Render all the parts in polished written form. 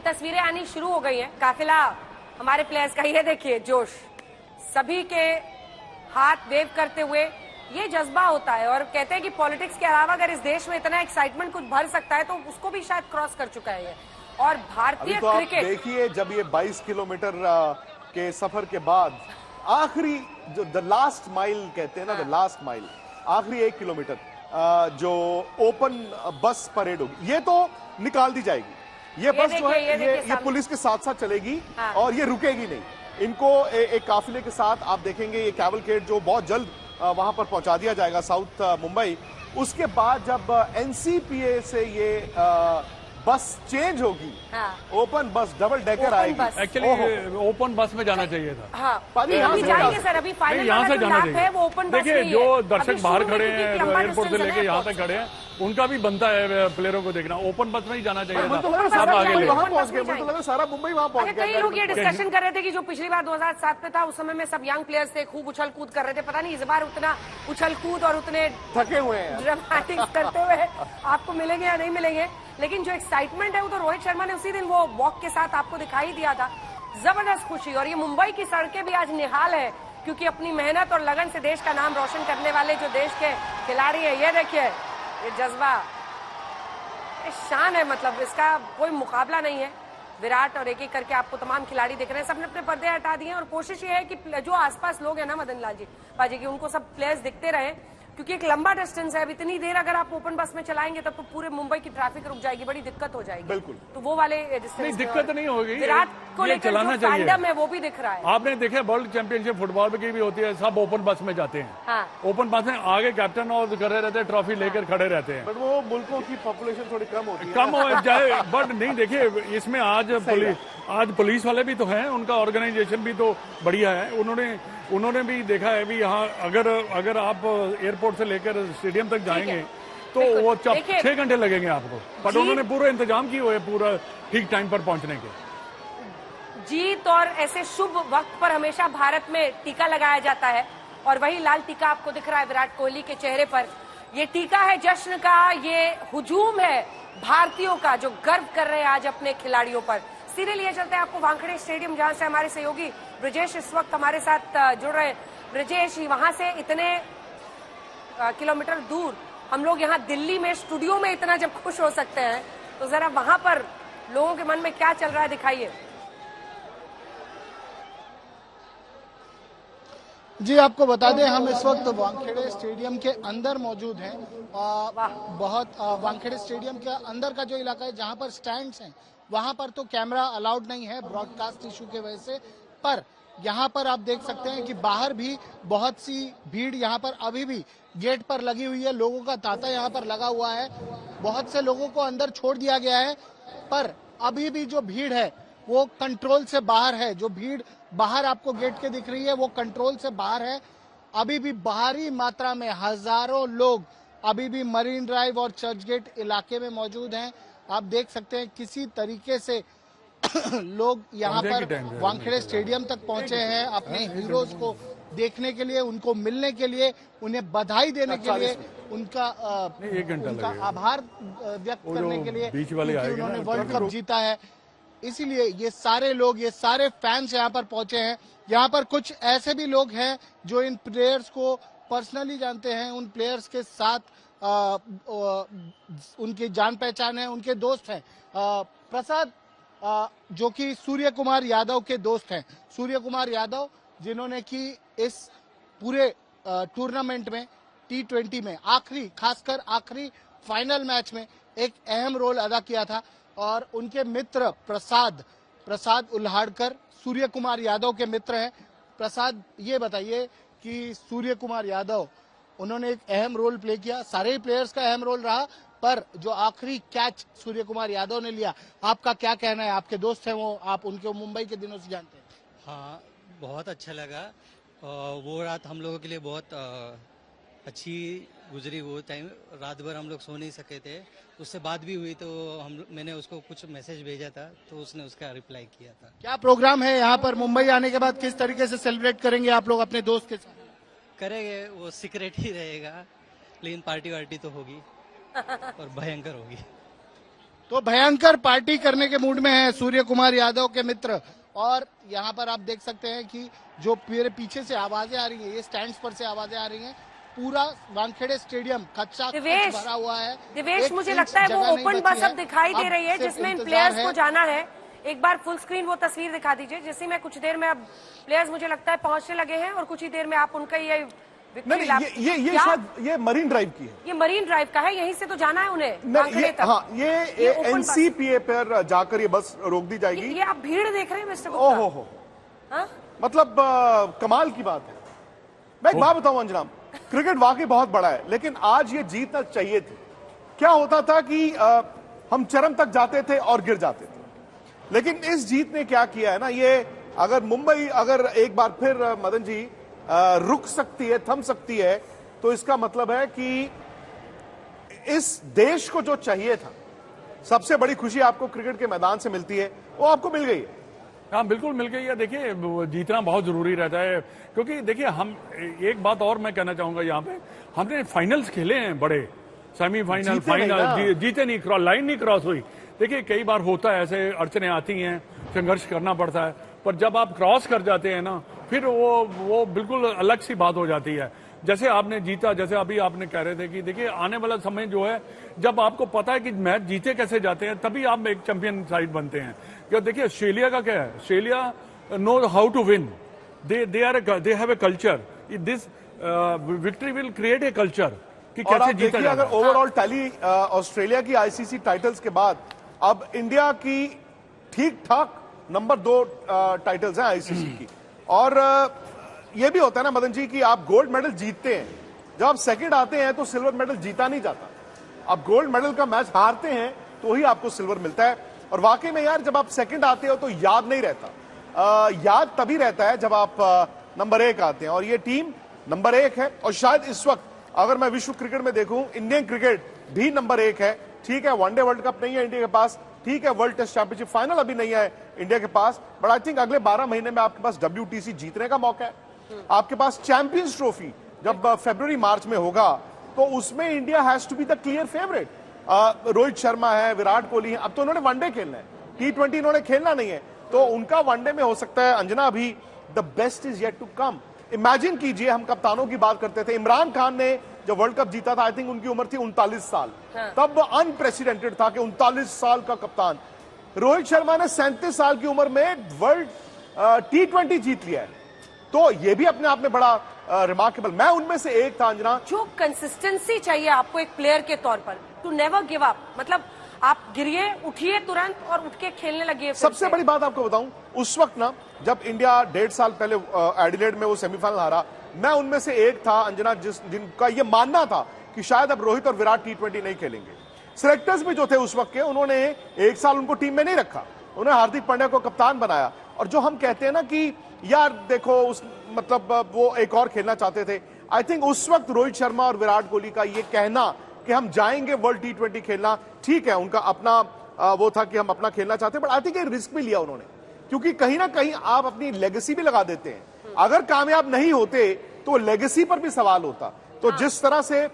तस्वीरें आनी शुरू हो गई हैं। काफिला हमारे प्लेयर्स का, ये देखिए जोश, सभी के हाथ वेव करते हुए, ये जज्बा होता है। और कहते हैं कि पॉलिटिक्स के अलावा अगर इस देश में इतना एक्साइटमेंट कुछ भर सकता है तो उसको भी शायद क्रॉस कर चुका है ये। और भारतीय तो क्रिकेट, आप देखिए, जब ये 22 किलोमीटर के सफर के बाद आखिरी जो द लास्ट माइल कहते हैं ना, द लास्ट माइल, आखिरी 1 किलोमीटर जो ओपन बस परेड होगी, ये तो निकाल दी जाएगी। ये बस जो है ये पुलिस के साथ साथ चलेगी और ये रुकेगी नहीं। इनको एक काफिले के साथ आप देखेंगे ये कैवलकेड जो बहुत जल्द वहां पर पहुंचा दिया जाएगा साउथ मुंबई। उसके बाद जब एनसीपीए से ये बस चेंज होगी, ओपन बस डबल डेकर आएगी। एक्चुअली ओपन बस में जाना चाहिए था। अभी जाएंगे सर, अभी फाइनल यहाँ से जाना चाहिए। वो ओपन बस देखिए जो दर्शक बाहर खड़े हैं एयरपोर्ट से लेके यहाँ तक खड़े हैं, उनका भी बनता है प्लेयरों को देखना। ओपन बस में ही जाना चाहिए था। सब आगे वहां पहुंच गए, मुझे लगा सारा मुंबई वहां पहुंच गया। कई लोग ये डिस्कशन कर रहे थे कि जो पिछली बार 2007 में था उस समय में सब यंग प्लेयर्स थे, खूब उछल कूद कर रहे थे। पता नहीं इस बार उतना उछल कूद और उतने थके हुए हैं ड्रामेटिक्स करते हुए आपको मिलेंगे या नहीं मिलेंगे। लेकिन जो एक्साइटमेंट है वो तो रोहित शर्मा ने उसी दिन वो वॉक के साथ आपको दिखाई दिया था। जबरदस्त खुशी। और ये मुंबई की सड़कें भी आज निहाल है, क्योंकि अपनी मेहनत और लगन से देश का नाम रोशन करने वाले जो देश के खिलाड़ी है, ये देखिए ये जज्बा, ये शान है। मतलब इसका कोई मुकाबला नहीं है। विराट और एक एक करके आपको तमाम खिलाड़ी दिख रहे हैं, सबने अपने पर्दे हटा दिए। और कोशिश ये है कि जो आसपास लोग हैं ना मदन लाल जी पाजी की, उनको सब प्लेयर्स दिखते रहे, क्योंकि एक लंबा डिस्टेंस है। अब इतनी देर अगर आप ओपन बस में चलाएंगे तब तो पूरे मुंबई की ट्रैफिक रुक जाएगी, बड़ी दिक्कत हो जाएगी। बिल्कुल। तो वो वाले डिस्टेंस नहीं, दिक्कत नहीं होगी। विराट को लेकर चलाना जो फैंडम है वो भी दिख रहा है। आपने देखा वर्ल्ड चैंपियनशिप फुटबॉल की भी होती है, सब ओपन बस में जाते हैं। ओपन बस में आगे कैप्टन और कर रहे रहते हैं, ट्रॉफी लेकर खड़े रहते हैं। बट वो मुल्कों की पॉपुलेशन थोड़ी कम होती है, कम हो जाए। बट नहीं, देखिए इसमें आज पुलिस वाले भी तो हैं, उनका ऑर्गेनाइजेशन भी तो बढ़िया है। उन्होंने भी देखा है भी यहाँ अगर आप एयरपोर्ट से लेकर स्टेडियम तक जाएंगे तो वो 6 घंटे लगेंगे आपको। बट उन्होंने पूरा इंतजाम किए हुए पूरा ठीक टाइम पर पहुंचने के। जीत और ऐसे शुभ वक्त पर हमेशा भारत में टीका लगाया जाता है, और वही लाल टीका आपको दिख रहा है विराट कोहली के चेहरे पर। ये टीका है जश्न का, ये हुजूम है भारतीयों का जो गर्व कर रहे हैं आज अपने खिलाड़ियों पर। सीधे लिए चलते हैं आपको वानखेड़े स्टेडियम, जहां से हमारे सहयोगी ब्रजेश इस वक्त हमारे साथ जुड़ रहे हैं। ब्रजेश, वहां से इतने किलोमीटर दूर हम लोग यहाँ दिल्ली में स्टूडियो में इतना जब खुश हो सकते हैं, तो जरा वहां पर लोगों के मन में क्या चल रहा है दिखाइए। जी आपको बता दें, हम इस वक्त वानखेड़े स्टेडियम के अंदर मौजूद हैं। बहुत वानखेड़े स्टेडियम के अंदर का जो इलाका है जहां पर स्टैंड्स हैं, वहां पर तो कैमरा अलाउड नहीं है ब्रॉडकास्ट इशू के वजह से। पर यहाँ पर आप देख सकते हैं कि बाहर भी बहुत सी भीड़ यहाँ पर अभी भी गेट पर लगी हुई है। लोगों का तांता यहाँ पर लगा हुआ है। बहुत से लोगों को अंदर छोड़ दिया गया है, पर अभी भी जो भीड़ है वो कंट्रोल से बाहर है। जो भीड़ बाहर आपको गेट के दिख रही है वो कंट्रोल से बाहर है। अभी भी भारी मात्रा में हजारों लोग अभी भी मरीन ड्राइव और चर्च गेट इलाके में मौजूद हैं। आप देख सकते हैं किसी तरीके से लोग यहाँ पर वानखेड़े स्टेडियम तक पहुंचे हैं अपने हीरोज को देखने के लिए, उनको मिलने के लिए, उन्हें बधाई देने के लिए, उनका आभार व्यक्त करने के लिए क्योंकि उन्होंने वर्ल्ड कप जीता है। इसीलिए ये सारे लोग, ये सारे फैंस यहाँ पर पहुंचे हैं। यहाँ पर कुछ ऐसे भी लोग हैं जो इन प्लेयर्स को पर्सनली जानते हैं, उन प्लेयर्स के साथ उनकी जान पहचान है, उनके दोस्त हैं। प्रसाद जो कि सूर्य कुमार यादव के दोस्त हैं, सूर्य कुमार यादव जिन्होंने कि इस पूरे टूर्नामेंट में T20 में खासकर आखिरी फाइनल मैच में एक अहम रोल अदा किया था। और उनके मित्र प्रसाद उल्हाड़कर सूर्य कुमार यादव के मित्र हैं। प्रसाद, ये बताइए कि सूर्य कुमार यादव उन्होंने एक अहम रोल प्ले किया, सारे ही प्लेयर्स का अहम रोल रहा, पर जो आखिरी कैच सूर्य कुमार यादव ने लिया, आपका क्या कहना है? आपके दोस्त हैं वो, आप उनके मुंबई के दिनों से जानते हैं। हाँ, बहुत अच्छा लगा। वो रात हम लोगों के लिए बहुत अच्छी गुजरी। वो टाइम रात भर हम लोग सो नहीं सके थे। उससे बात भी हुई तो मैंने उसको कुछ मैसेज भेजा था तो उसने उसका रिप्लाई किया था। क्या प्रोग्राम है यहाँ पर मुंबई आने के बाद? किस तरीके से सेलिब्रेट करेंगे आप लोग अपने दोस्त के साथ? करेंगे, वो सीक्रेट ही रहेगा, लेकिन पार्टी वार्टी तो होगी और भयंकर होगी। तो भयंकर पार्टी करने के मूड में है सूर्य कुमार यादव के मित्र। और यहाँ पर आप देख सकते हैं कि जो मेरे पीछे से आवाजें आ रही हैं, ये स्टैंड्स पर से आवाजें आ रही हैं, पूरा वानखेड़े स्टेडियम कच्चा भरा हुआ है। दिवेश, मुझे लगता है वो ओपन बस अब दिखाई दे रही है जिसमें इन प्लेयर्स को जाना है। एक बार फुल स्क्रीन वो तस्वीर दिखा दीजिए, जिसमें में कुछ देर में अब प्लेयर्स मुझे लगता है पहुंचने लगे हैं और कुछ ही देर में आप उनका ये ये शायद ये मरीन ड्राइव की है। ये मरीन ड्राइव का है, यहीं से तो जाना है उन्हें। हाँ, ये एनसीपीए पर जाकर ये बस रोक दी जाएगी। ये आप भीड़ देख रहे हैं मिस्टर गुप्ता? ओहो हो, मतलब कमाल की बात है। मैं एक बात बताऊं अंजना, क्रिकेट वाकई बहुत बड़ा है, लेकिन आज ये जीतना चाहिए थी। क्या होता था कि हम चरम तक जाते थे और गिर जाते थे, लेकिन इस जीत ने क्या किया है ना, ये अगर मुंबई अगर एक बार फिर मदन जी रुक सकती है, थम सकती है, तो इसका मतलब है कि इस देश को जो चाहिए था, सबसे बड़ी खुशी आपको क्रिकेट के मैदान से मिलती है, वो आपको मिल गई है। हाँ, बिल्कुल मिल गई है। देखिए, जीतना बहुत जरूरी रहता है, क्योंकि देखिए हम एक बात और मैं कहना चाहूंगा, यहाँ पे हमने फाइनल्स खेले हैं बड़े, सेमीफाइनल, फाइनल, जीते नहीं, लाइन नहीं क्रॉस हुई। देखिए कई बार होता है, ऐसे अड़चने आती हैं, संघर्ष करना पड़ता है, पर जब आप क्रॉस कर जाते हैं ना, फिर वो बिल्कुल अलग सी बात हो जाती है। जैसे आपने जीता, जैसे अभी आपने कह रहे थे कि देखिए आने वाला समय जो है, जब आपको पता है कि मैच जीते कैसे जाते हैं, तभी आप एक चैंपियन साइड बनते हैं। क्या देखिए ऑस्ट्रेलिया का क्या है, Australia know how to win, they have a culture, this victory will create a culture कि कैसे जीता जाए। अगर ओवरऑल टैली ऑस्ट्रेलिया की आईसीसी टाइटल्स के बाद अब इंडिया की ठीक ठाक नंबर 2 टाइटल्स हैं आईसीसी की। और ये भी होता है ना मदन जी कि आप गोल्ड मेडल जीतते हैं, जब आप सेकंड आते हैं तो सिल्वर मेडल जीता नहीं जाता, आप गोल्ड मेडल का मैच हारते हैं तो ही आपको सिल्वर मिलता है। और वाकई में यार, जब आप सेकंड आते हो तो याद नहीं रहता, याद तभी रहता है जब आप नंबर 1 आते हैं, और ये टीम नंबर 1 है। और शायद इस वक्त अगर मैं विश्व क्रिकेट में देखूं, इंडियन क्रिकेट भी नंबर 1 है। ठीक है, वनडे वर्ल्ड कप नहीं है इंडिया के पास, ठीक है, वर्ल्ड टेस्ट चैंपियनशिप फाइनल अभी नहीं है इंडिया के पास, बट आई थिंक अगले 12 महीने में आपके पास WTC जीतने का मौका है, आपके पास चैंपियंस ट्रॉफी जब फरवरी मार्च में होगा, तो उसमें India has to be the clear favourite. Rohit Sharma है, विराट कोहली है, अब तो उन्होंने वनडे खेलना है, T20 उन्होंने खेलना नहीं है, तो उनका वनडे में हो सकता है अंजना अभी the best is yet to come. Imagine कीजिए, हम कप्तानों की बात करते थे, इमरान खान ने जब वर्ल्ड कप जीता था, आई थिंक उनकी उम्र थी 39 साल, तब अनप्रेसिडेंटेड था कि 39 साल का कप्तान। रोहित शर्मा ने 37 साल की उम्र में वर्ल्ड T20 जीत लिया है, तो ये भी अपने आप में बड़ा रिमार्केबल। मैं उनमें से एक था अंजना। जो कंसिस्टेंसी चाहिए आपको एक प्लेयर के तौर पर, टू नेवर गिव अप, मतलब आप गिरिए, उठिए तुरंत और उठ के खेलने लगिए। सबसे बड़ी बात आपको बताऊं, उस वक्त ना जब इंडिया 1.5 साल पहले एडिलेड में वो सेमीफाइनल हारा, मैं उनमें से एक था अंजना जिनका ये मानना था कि शायद अब रोहित और विराट T20 नहीं खेलेंगे। सिलेक्टर्स भी जो थे उस वक्त के, उन्होंने 1 साल उनको टीम में नहीं रखा, उन्होंने हार्दिक पांड्या को कप्तान बनाया। और जो हम कहते हैं ना कि यार देखो उस मतलब वो एक और खेलना चाहते थे, आई थिंक उस वक्त रोहित शर्मा और विराट कोहली का ये कहना कि हम जाएंगे वर्ल्ड T20 खेलना, ठीक है, उनका अपना वो था कि हम अपना खेलना चाहते हैं, बट आई थिंक ये रिस्क भी लिया उन्होंने, क्योंकि कहीं ना कहीं आप अपनी लेगेसी भी लगा देते हैं। अगर कामयाब नहीं होते तो लेगेसी पर भी सवाल होता। तो जिस तरह से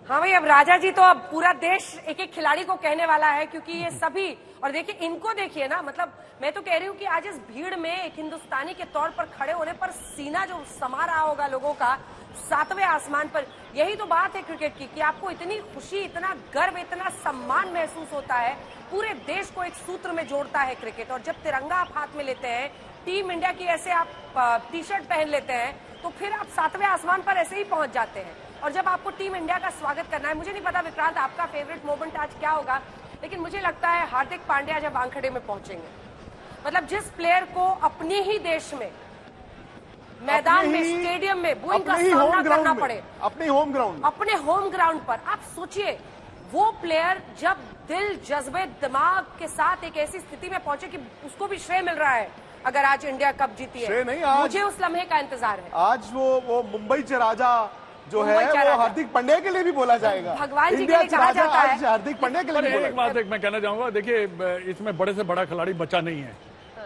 हाँ भाई, अब राजा जी तो अब पूरा देश एक एक खिलाड़ी को कहने वाला है, क्योंकि ये सभी, और देखिए इनको देखिए ना, मतलब मैं तो कह रही हूँ कि आज इस भीड़ में एक हिंदुस्तानी के तौर पर खड़े होने पर सीना जो समा रहा होगा लोगों का 7वें आसमान पर, यही तो बात है क्रिकेट की कि आपको इतनी खुशी, इतना गर्व, इतना सम्मान महसूस होता है। पूरे देश को एक सूत्र में जोड़ता है क्रिकेट, और जब तिरंगा आप हाथ में लेते हैं, टीम इंडिया की ऐसे आप टी-शर्ट पहन लेते हैं, तो फिर आप 7वें आसमान पर ऐसे ही पहुंच जाते हैं। और जब आपको टीम इंडिया का स्वागत करना है, मुझे नहीं पता विक्रांत आपका फेवरेट मोमेंट आज क्या होगा, लेकिन मुझे लगता है हार्दिक पांड्या जब वानखेड़े में पहुंचेंगे, मतलब जिस प्लेयर को अपने ही देश में, मैदान में, स्टेडियम में बूइंग का सामना करना पड़े, अपने होम ग्राउंड पर, आप सोचिए वो प्लेयर जब दिल, जज्बे, दिमाग के साथ एक ऐसी स्थिति में पहुंचे कि उसको भी श्रेय मिल रहा है अगर आज इंडिया कप जीती है। नहीं, आज मुझे उस लम्हे का इंतजार है। आज वो मुंबई च राजा जो है वो हार्दिक पांड्या के लिए भी बोला जाएगा, भगवान जी के लिए कहा जाता है, हार्दिक पांड्या के लिए। एक बात मैं कहना चाहूंगा, देखिए इसमें बड़े से बड़ा खिलाड़ी बचा नहीं है,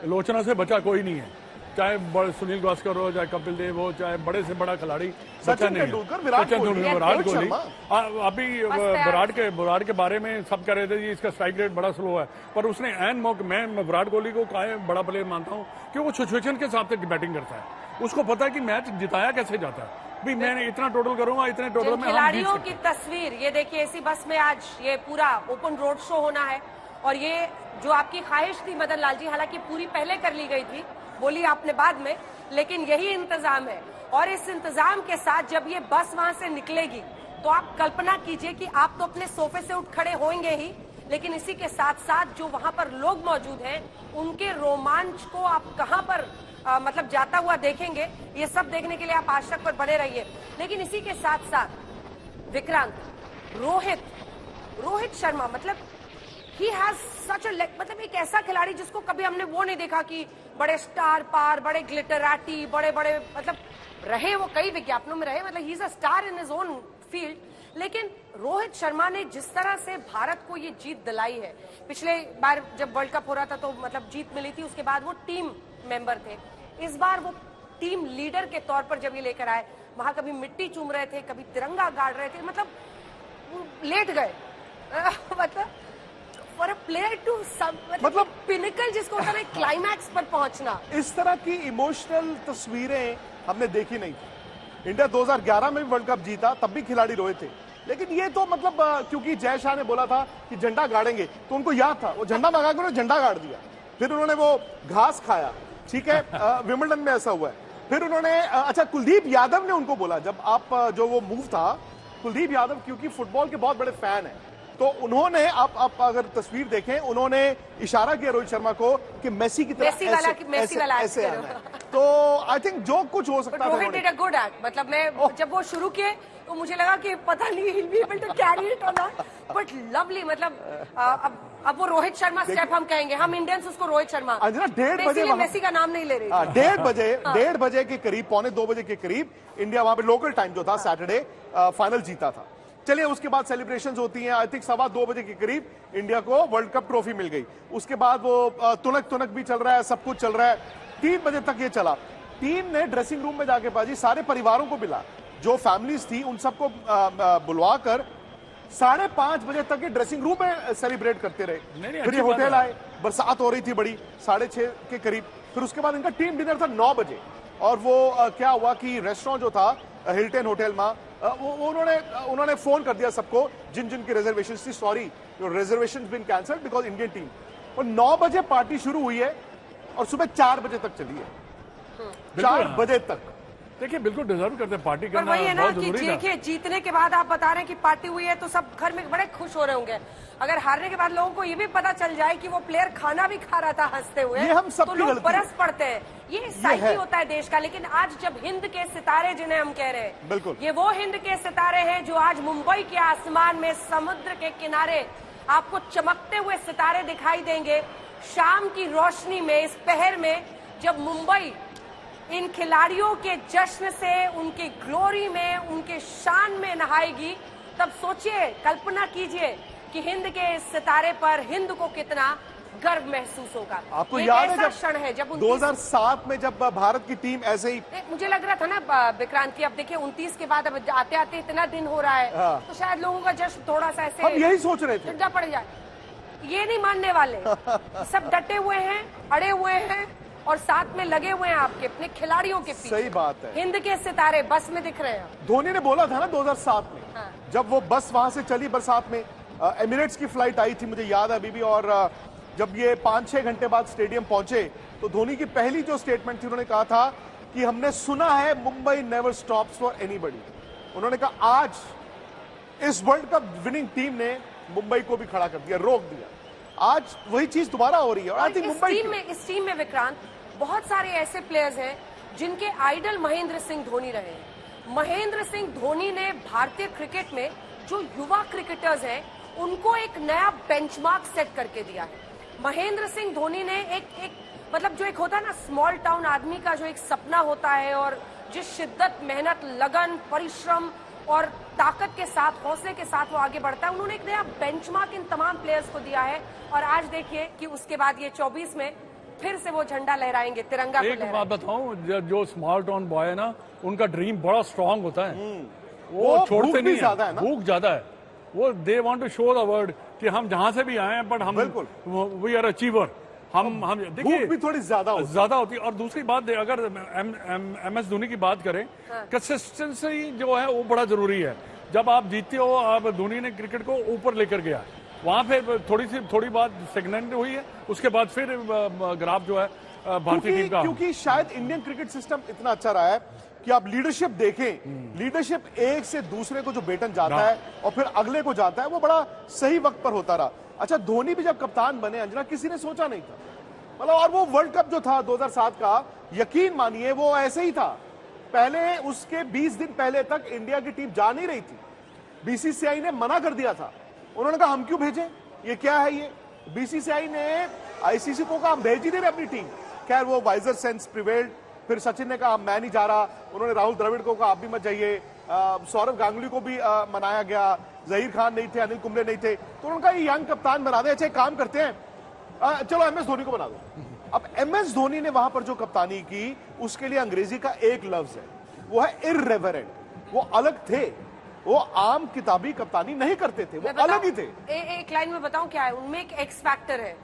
लोचना से बचा कोई नहीं है, चाहे सुनील गावस्कर हो, चाहे कपिल देव हो, चाहे बड़े से बड़ा खिलाड़ी सचिन तेंदुलकर, विराट कोहली, विराट कोहली। शर्मा। अभी विराट के बारे में सब कह रहे थे जी इसका स्ट्राइक रेट बड़ा स्लो है, पर उसने एन मौके, मैं विराट कोहली को बड़ा प्लेयर मानता हूँ कि वो सिचुएशन के हिसाब से बैटिंग करता है। उसको पता है कि मैच जिताया कैसे जाता है, भी मैंने इतना टोटल करूंगा, इतने टोटल में खिलाड़ियों की तस्वीर ये देखिए, इसी बस में आज ये पूरा ओपन रोड शो होना है। और ये जो आपकी ख्वाहिश थी मदन लाल जी, हालांकि पूरी पहले कर ली गई थी, बोली आपने बाद में, लेकिन यही इंतजाम है। और इस इंतजाम के साथ जब ये बस वहां से निकलेगी तो आप कल्पना कीजिए कि आप तो अपने सोफे से उठ खड़े होंगे ही, लेकिन इसी के साथ साथ जो वहां पर लोग मौजूद हैं उनके रोमांच को आप कहां पर मतलब जाता हुआ देखेंगे। ये सब देखने के लिए आप आज तक पर बने रहिए। लेकिन इसी के साथ साथ विक्रांत, रोहित शर्मा, मतलब ही हैज सच अ, मतलब एक ऐसा खिलाड़ी जिसको कभी हमने वो नहीं देखा कि बड़े स्टार पार, बड़े ग्लिटराटी, बड़े बड़े, मतलब रहे वो कई विज्ञापनों में रहे, मतलब he is a star in his own field. लेकिन रोहित शर्मा ने जिस तरह से भारत को ये जीत दिलाई है, पिछले बार जब वर्ल्ड कप हो रहा था तो मतलब जीत मिली थी, उसके बाद वो टीम मेंबर थे, इस बार वो टीम लीडर के तौर पर जब ये लेकर आए, वहां कभी मिट्टी चूम रहे थे, कभी तिरंगा गाड़ रहे थे, मतलब लेट गए मतलब फॉर अ प्लेयर टू मतलब पिनिकल जिसको होता है क्लाइमैक्स पर पहुंचना, इस तरह की इमोशनल तस्वीरें हमने देखी नहीं थी। इंडिया 2011 में भी वर्ल्ड कप जीता, तब भी खिलाड़ी रोए थे, लेकिन ये तो मतलब क्योंकि जय शाह ने बोला था कि झंडा गाड़ेंगे, तो उनको याद था, वो झंडा मंगा के उन्होंने झंडा गाड़ दिया, फिर उन्होंने वो घास खाया, ठीक है। विंबलडन में ऐसा हुआ है। फिर उन्होंने अच्छा, कुलदीप यादव ने उनको बोला, जब आप जो वो मूव था, कुलदीप यादव क्योंकि फुटबॉल के बहुत बड़े फैन हैं, तो उन्होंने आप अगर तस्वीर देखें, उन्होंने इशारा किया रोहित शर्मा को कि मेसी की तरह ऐसे आना है। तो आई थिंक जो कुछ हो सकता है, Rohit did a good act. मतलब मैं जब वो शुरू किए तो मुझे लगा कि पता नहीं he'll be able to carry it or not, but lovely। मतलब अब वो रोहित शर्मा स्टेप हम कहेंगे, हम इंडियंस उसको रोहित शर्मा। अंजना 1:30 बजे मेसी का नाम नहीं ले रही, 1:30 बजे के करीब, 1:45 बजे के करीब इंडिया वहां पे लोकल टाइम जो था सैटरडे फाइनल जीता था। चलिए, उसके बाद सेलिब्रेशंस होती हैं। आई थिंक 2:15 बजे के करीब इंडिया को वर्ल्ड कप ट्रॉफी मिल गई। उसके बाद वो तुनक भी चल रहा है, सब कुछ चल रहा है। 3 बजे तक ये चला। टीम ने ड्रेसिंग रूम में जाके बाजी सारे परिवारों को मिला, जो फैमिलीज थी उन सबको बुलवाकर 5:30 बजे तक ये ड्रेसिंग रूम में सेलिब्रेट करते रहे। फिर ये होटल आए, बरसात हो रही थी बड़ी, 6:30 के करीब। फिर उसके बाद इनका टीम डिनर था 9 बजे। और वो क्या हुआ कि रेस्टोरेंट जो था हिल्टन होटल में, उन्होंने फोन कर दिया सबको जिन जिन की रिजर्वेशन थी, sorry your reservation been cancelled because Indian team. और 9 बजे पार्टी शुरू हुई है और सुबह 4 बजे तक चली है। 4 बजे तक। देखिए, बिल्कुल डिजर्व करते हैं, पार्टी करना वही है ना बहुत कि जरूरी था। देखिए, जीतने के बाद आप बता रहे हैं कि पार्टी हुई है तो सब घर में बड़े खुश हो रहे होंगे। अगर हारने के बाद लोगों को ये भी पता चल जाए कि वो प्लेयर खाना भी खा रहा था हंसते हुए, ये हम सब तो की लोग गलती बरस पड़ते हैं। ये साइकी होता है देश का। लेकिन आज जब हिंद के सितारे, जिन्हें हम कह रहे हैं, बिल्कुल, ये वो हिंद के सितारे हैं जो आज मुंबई के आसमान में, समुद्र के किनारे आपको चमकते हुए सितारे दिखाई देंगे। शाम की रोशनी में, इस पहर में, जब मुंबई इन खिलाड़ियों के जश्न से, उनकी ग्लोरी में, उनके शान में नहाएगी, तब सोचिए, कल्पना कीजिए कि हिंद के इस सितारे पर हिंद को कितना गर्व महसूस होगा। आपको याद है जब क्षण है जब 2007 में जब भारत की टीम ऐसे ही, मुझे लग रहा था ना विक्रांत की, अब देखिए 29 के बाद अब आते आते इतना दिन हो रहा है, तो शायद लोगों का जश्न थोड़ा सा ऐसे, हम यही सोच रहे थे, ठंडा पड़ जाए। ये नहीं मानने वाले, सब डटे हुए हैं, अड़े हुए हैं और साथ में लगे हुए हैं आपके अपने खिलाड़ियों के पीछे। सही बात है। हिंद के सितारे बस में दिख रहे हैं। धोनी ने बोला था ना 2007 में, जब वो बस वहां से चली बरसात में, एमिरेट्स की फ्लाइट आई थी, मुझे याद है अभी भी, और जब ये 5-6 घंटे बाद स्टेडियम पहुंचे तो धोनी की पहली जो स्टेटमेंट थी, उन्होंने कहा था कि हमने सुना है Mumbai never stops for anybody. उन्होंने कहा आज इस वर्ल्ड कप विनिंग टीम ने मुंबई को भी खड़ा कर दिया, रोक दिया। आज वही चीज दोबारा हो रही है। और आई थिंक मुंबई इस टीम में विक्रांत बहुत सारे ऐसे प्लेयर्स हैं जिनके आइडल महेंद्र सिंह धोनी रहे हैं। महेंद्र सिंह धोनी ने भारतीय क्रिकेट में जो युवा क्रिकेटर्स हैं उनको एक नया बेंचमार्क सेट करके दिया है। महेंद्र सिंह धोनी ने एक मतलब जो एक होता है ना स्मॉल टाउन आदमी का जो एक सपना होता है, और जिस शिद्दत, मेहनत, लगन, परिश्रम और ताकत के साथ, हौसले के साथ वो आगे बढ़ता है, उन्होंने एक नया बेंचमार्क इन तमाम प्लेयर्स को दिया है। और आज देखिए कि उसके बाद ये 24 में फिर से वो झंडा लहराएंगे, तिरंगा को एक बात लहराएंगे। बताऊं, जो स्मॉल टाउन बॉय है ना, उनका ड्रीम बड़ा स्ट्रांग होता है। वो वो छोड़ते भूख भी नहीं ज्यादा है ना। भूख ज्यादा है। वो they want to show the world कि हम जहां से भी आए हैं, बट हम बिल्कुल। We are achiever. हम देखिए भूख भी थोड़ी ज्यादा होती है। और दूसरी बात, अगर एम एस धोनी की बात करें, कंसिस्टेंसी जो है वो बड़ा जरूरी है। जब आप जीतते हो, आप धोनी ने क्रिकेट को ऊपर लेकर गया, वहां पे थोड़ी बात स्टेगनेंट हुई है, उसके बाद फिर ग्राफ जो है भारतीय टीम का। क्योंकि शायद इंडियन क्रिकेट सिस्टम इतना अच्छा रहा है कि आप लीडरशिप देखें, लीडरशिप एक से दूसरे को जो बेटन जाता है और फिर अगले को जाता है, वो बड़ा सही वक्त पर होता रहा। अच्छा, धोनी भी जब कप्तान बने अंजना, किसी ने सोचा नहीं था, मतलब, और वो वर्ल्ड कप जो था 2007 का, यकीन मानिए वो ऐसे ही था। पहले उसके 20 दिन पहले तक इंडिया की टीम जा नहीं रही थी, बीसीसीआई ने मना कर दिया था। उन्होंने कहा हम क्यों भेजें, ये क्या है ये। बीसीसीआई ने आईसीसी को कहा हम भेज ही नहीं रहे अपनी टीम। खैर वो वाइजर सेंस प्रिवेल्ड। फिर सचिन ने कहा मैं नहीं जा रहा, उन्होंने राहुल द्रविड़ को कहा आप भी मत जाइए, सौरव गांगुली को भी मनाया गया, जहीर खान नहीं थे, अनिल कुंबले नहीं थे, तो उनका ये यंग कप्तान बना दे। अच्छा एक काम करते हैं, चलो एमएस धोनी को बना दो। अब एमएस धोनी ने वहां पर जो कप्तानी की, उसके लिए अंग्रेजी का एक लफ्ज है, वो है इर्रेवरेंट। वो अलग थे, वो आम किताबी कप्तानी नहीं करते थे, वो अलग ही थे। एक लाइन में बताऊं क्या है, उनमें एक एक्स फैक्टर है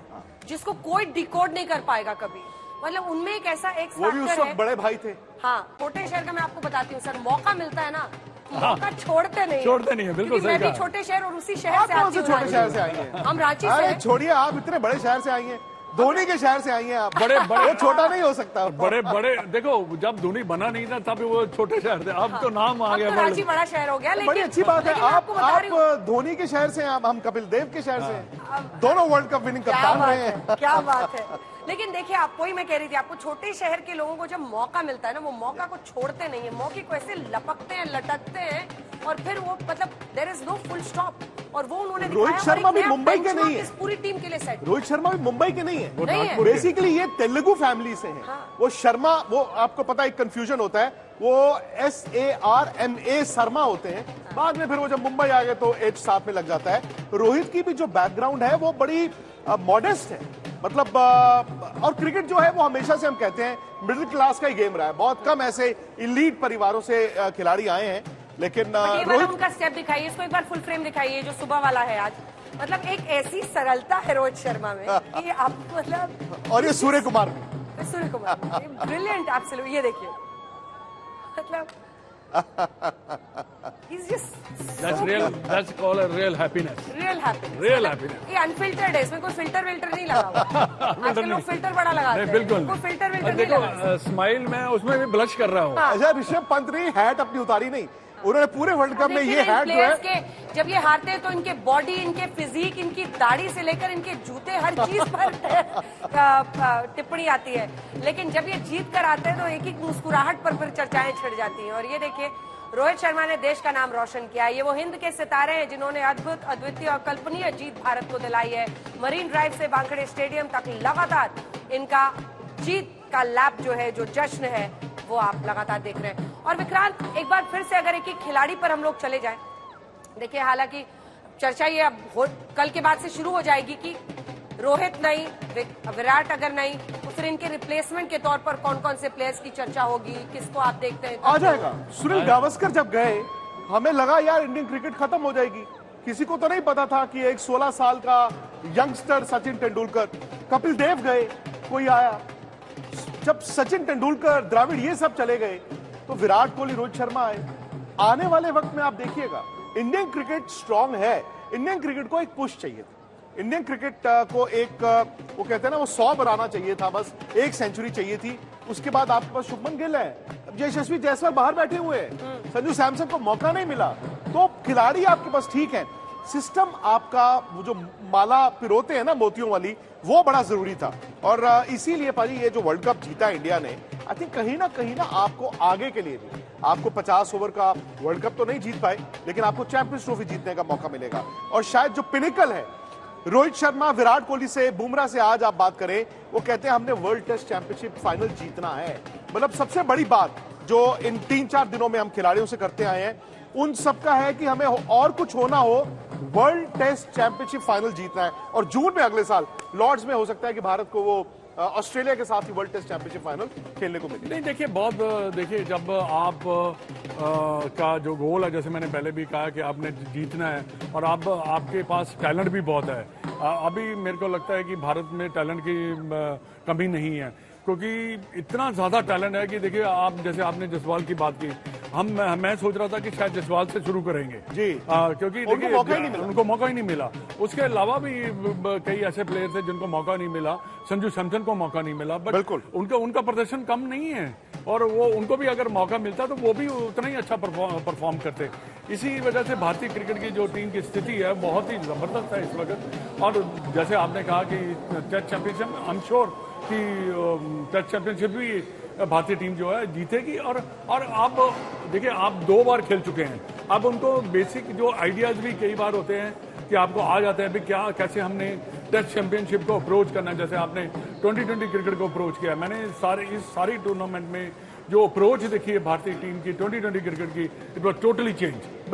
जिसको कोई डिकोड नहीं कर पाएगा कभी। मतलब उनमें एक ऐसा एक्स वो भी उस फैक्टर वक्त है। बड़े भाई थे। हाँ, छोटे शहर का मैं आपको बताती हूँ सर, मौका मिलता है ना, मौका छोड़ते नहीं है, बिल्कुल क्योंकि मैं सही भी छोटे शहर और उसी शहर आप से कौन आती से हूँ। छोटे शहर से आई हैं? हम रांची से अरे हैं। छोड़िए, आप इतने बड़े शहर से आई हैं, धोनी के शहर से आई हैं आप। बड़े वो छोटा नहीं हो सकता। बड़े देखो, जब धोनी बना नहीं था तब वो छोटे शहर थे, अब तो नाम आ अब गया तो रांची बड़ा शहर हो गया। लेकिन बड़ी अच्छी बात है, लेकिन मैं आप आपको बता रही हूँ, धोनी के शहर से हैं, हम कपिल देव के शहर से हैं, दोनों वर्ल्ड कप विनिंग क्या कप्तान बात रहे है, हैं। क्या बात है। लेकिन देखिए, आपको ही मैं कह रही थी, आपको छोटे शहर के लोगों को जब मौका मिलता है ना, वो मौका को छोड़ते नहीं है, मौके को ऐसे लपकते हैं, लटकते हैं, और फिर वो मतलब there is no full stop. और वो उन्होंने रोहित दिखाया, और शर्मा एक भी नया मुंबई के benchmark नहीं है। इस पूरी टीम के लिए सेट। रोहित शर्मा भी मुंबई के नहीं है, नहीं है। बेसिकली ये तेलुगु फैमिली से हैं। हाँ। वो शर्मा, वो आपको पता है एक कंफ्यूजन होता है, वो SARMA शर्मा होते हैं, बाद में फिर वो जब मुंबई आ गए तो एच साथ में लग जाता है। रोहित की भी जो बैकग्राउंड है वो बड़ी मॉडेस्ट है, मतलब और क्रिकेट जो है वो हमेशा से हम कहते हैं मिडिल क्लास का ही गेम रहा है। बहुत कम ऐसे इलीट परिवारों से खिलाड़ी आए हैं, लेकिन ये वाला रोहित उनका स्टेप दिखाइए, इसको एक बार फुल फ्रेम दिखाइए, जो सुबह वाला है आज। मतलब एक ऐसी सरलता है रोहित शर्मा में कि आप मतलब, और ये सूर्य कुमार भी। Surya Kumar brilliant absolute. ये देखिए, मतलब he's just That's so real. good. That's called a real happiness. Real happiness. Real happiness. ये अनफिल्टर्ड है, इसमें कोई फिल्टर विल्टर नहीं लगा हुआ। आजकल लोग फिल्टर बड़ा लगाते नहीं, हैं, बिल्कुल कोई फिल्टर विल्टर नहीं देखो, लगा। स्माइल में उसमें भी ब्लश कर रहा हूँ। अच्छा, ऋषभ पंत ने हैट अपनी उतारी नहीं, उन्होंने पूरे वर्ल्ड कप में ये हैट जो है, के जब ये हारते हैं तो इनके बॉडी, इनके फिजिक, इनकी दाढ़ी से लेकर इनके जूते, हर चीज पर टिप्पणी आती है। लेकिन जब ये जीत कर आते हैं तो एक एक मुस्कुराहट पर फिर चर्चाएं छिड़ जाती हैं। और ये देखिए, रोहित शर्मा ने देश का नाम रोशन किया है। ये वो हिंद के सितारे हैं जिन्होंने अद्भुत, अद्वितीय और कल्पनीय जीत भारत को दिलाई है। मरीन ड्राइव से वानखेड़े स्टेडियम तक लगातार इनका जीत का लैप जो है, जो जश्न है, वो आप लगातार देख रहे हैं। और विक्रांत, एक बार फिर से अगर एक एक खिलाड़ी पर हम लोग चले जाएं, देखिए हालांकि चर्चा ये अब कल के बाद से शुरू हो जाएगी कि रोहित नहीं, विराट अगर नहीं, तो फिर इनके रिप्लेसमेंट के तौर पर कौन कौन से प्लेयर्स की चर्चा होगी, किसको आप देखते हैं? आ जाएगा। सुनील गावस्कर जब गए, हमें लगा यार इंडियन क्रिकेट खत्म हो जाएगी। किसी को तो नहीं पता था कि एक 16 साल का यंगस्टर सचिन तेंदुलकर, कपिल देव गए, कोई आया। जब सचिन तेंदुलकर, द्रविड़ ये सब चले गए, तो विराट कोहली, रोहित शर्मा आए। आने वाले वक्त में आप देखिएगा, इंडियन क्रिकेट स्ट्रांग है। इंडियन क्रिकेट को एक पुश चाहिए था, इंडियन क्रिकेट को एक, वो कहते हैं ना, वो 100 बनाना चाहिए था, बस एक सेंचुरी चाहिए थी। उसके बाद आपके पास शुभमन गिल है, यशस्वी जायसवाल बाहर बैठे हुए हैं, संजू सैमसन को मौका नहीं मिला, तो खिलाड़ी आपके पास ठीक है, सिस्टम आपका वो जो माला पिरोते हैं ना मोतियों वाली, वो बड़ा जरूरी था। और इसीलिए पाजी ये जो वर्ल्ड कप जीता इंडिया ने, आई थिंक कहीं ना आपको आगे के लिए भी, आपको 50 ओवर का वर्ल्ड कप तो नहीं जीत पाए, लेकिन आपको चैंपियंस ट्रॉफी जीतने का मौका मिलेगा। और शायद जो पिनिकल है, रोहित शर्मा, विराट कोहली से, बुमराह से आज आप बात करें, वो कहते हैं हमने वर्ल्ड टेस्ट चैंपियनशिप फाइनल जीतना है। मतलब सबसे बड़ी बात जो इन 3-4 दिनों में हम खिलाड़ियों से करते आए हैं, उन सबका है कि हमें और कुछ होना हो, वर्ल्ड टेस्ट चैंपियनशिप फाइनल जीतना है। और जून में अगले साल लॉर्ड्स में हो सकता है कि भारत को वो ऑस्ट्रेलिया के साथ ही वर्ल्ड टेस्ट चैंपियनशिप फाइनल खेलने को मिली। नहीं देखिए, बहुत देखिए, जब आप का जो गोल है, जैसे मैंने पहले भी कहा कि आपने जीतना है और आपके पास टैलेंट भी बहुत है। अभी मेरे को लगता है कि भारत में टैलेंट की कमी नहीं है, क्योंकि इतना ज्यादा टैलेंट है कि देखिए, आप जैसे आपने जसवाल की बात की, मैं सोच रहा था कि शायद जसवाल से शुरू करेंगे जी, क्योंकि उनको मौका ही नहीं मिला। उसके अलावा भी कई ऐसे प्लेयर्स हैं जिनको मौका नहीं मिला। संजू सैमसन को मौका नहीं मिला, बट बिल्कुल उनका प्रदर्शन कम नहीं है, और वो उनको भी अगर मौका मिलता तो वो भी उतना ही अच्छा परफॉर्म करते। इसी वजह से भारतीय क्रिकेट की जो टीम की स्थिति है बहुत ही जबरदस्त है इस वक्त। और जैसे आपने कहा कि test championship, I am sure कि टेस्ट चैंपियनशिप भी भारतीय टीम जो है जीतेगी। और आप देखिए, आप 2 बार खेल चुके हैं, अब उनको बेसिक जो आइडियाज भी कई बार होते हैं कि आपको आ जाते हैं भी कैसे हमने टेस्ट चैंपियनशिप को अप्रोच करना है। जैसे आपने 2020 क्रिकेट को अप्रोच किया, मैंने इस सारी टूर्नामेंट में जो अप्रोच देखी है भारतीय टीम की 2020 क्रिकेट की, इट वॉज टोटली चेंज।